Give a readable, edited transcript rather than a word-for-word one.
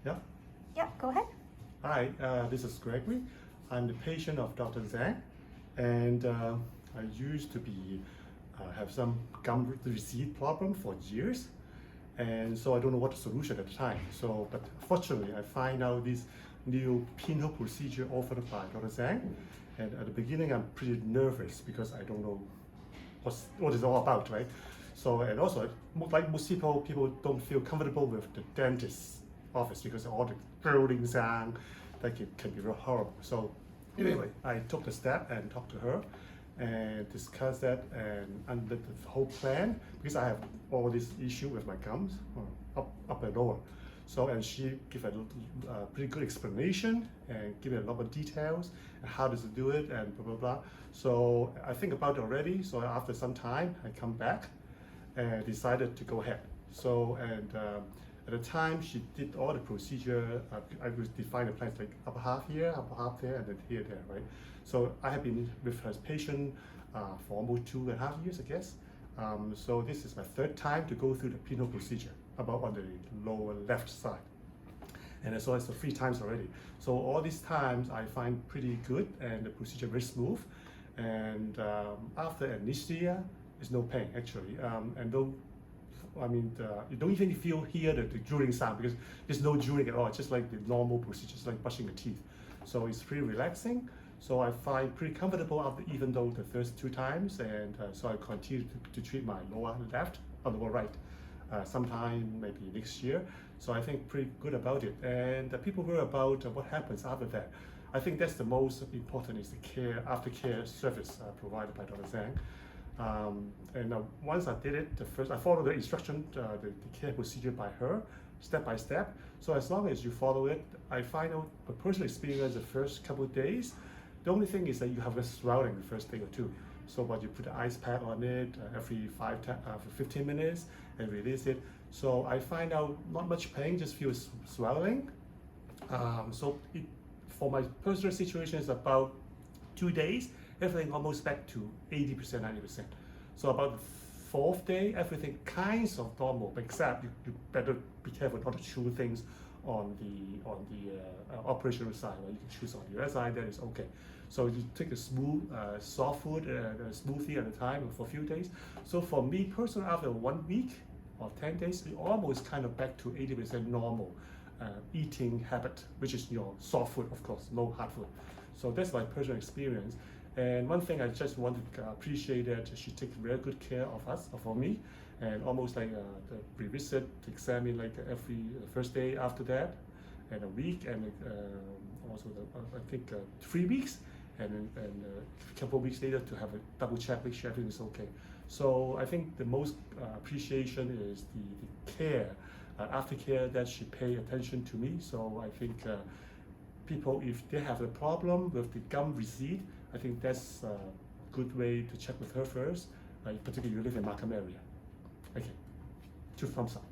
Yeah. Yeah, go ahead. Hi, this is Gregory. I'm the patient of Dr. Zhang, and I used to be have some gum recede problem for years, and so I don't know what the solution at the time. So, but fortunately, I find out this new pinhole procedure offered by Dr. Zhang, and at the beginning, I'm pretty nervous because I don't know what it's all about, right? So, and also, like most people don't feel comfortable with the dentist's office because of all the growling sound that can be real horrible. So anyway, I took the step and talked to her and discussed that and under the whole plan, because I have all this issue with my gums, up and lower. So, and she gave a pretty good explanation and give a lot of details and how does it do it and blah, blah, blah. So I think about it already. So after some time, I come back and decided to go ahead. So, and at the time she did all the procedure, I would define the plans like upper half here, upper half there, and then here, there, right? So I have been with her patient for almost 2.5 years, I guess. So this is my third time to go through the pinhole procedure, about on the lower left side. And so it's 3 times already. So all these times I find pretty good and the procedure very smooth. And after anesthesia, there's no pain actually. And though, you don't even hear the drooling sound because there's no drooling at all. It's just like the normal procedure, just like brushing the teeth. So it's pretty relaxing. So I find pretty comfortable after, even though the first 2 times. And so I continue to treat my lower left or lower right. Sometime maybe next year. So I think pretty good about it. And people worry about what happens after that. I think that's the most important, is the care, aftercare service provided by Dr. Zhang. And once I did it, I followed the instruction, the care procedure by her, step by step. So as long as you follow it, I find out my personal experience the first couple of days. The only thing is that you have a swelling the first day or 2. So but you put the ice pack on it every 15 minutes and release it. So I find out not much pain, just feel swelling. For my personal situation, it's about 2 days, everything almost back to 80%, 90%. So about the 4th day, everything kinds of normal, except you better be careful not to chew things on the operational side. Right? You can choose on the other side, that is okay. So you take a smooth, soft food, smoothie at a time for a few days. So for me personally, after 1 week or 10 days, we almost kind of back to 80% normal eating habit, which is your soft food, of course, no hard food. So that's my personal experience. And one thing I just want to appreciate that she takes very good care of us, for me, and almost like the revisit, to examine like every first day after that, and a week, and also I think 3 weeks, and a couple of weeks later to have a double check, make sure everything is okay. So I think the most appreciation is the care, aftercare, that she pay attention to me. So I think people, if they have a problem with the gum recede, I think that's a good way to check with her first, particularly if you live in Markham area. Okay, 2 thumbs up.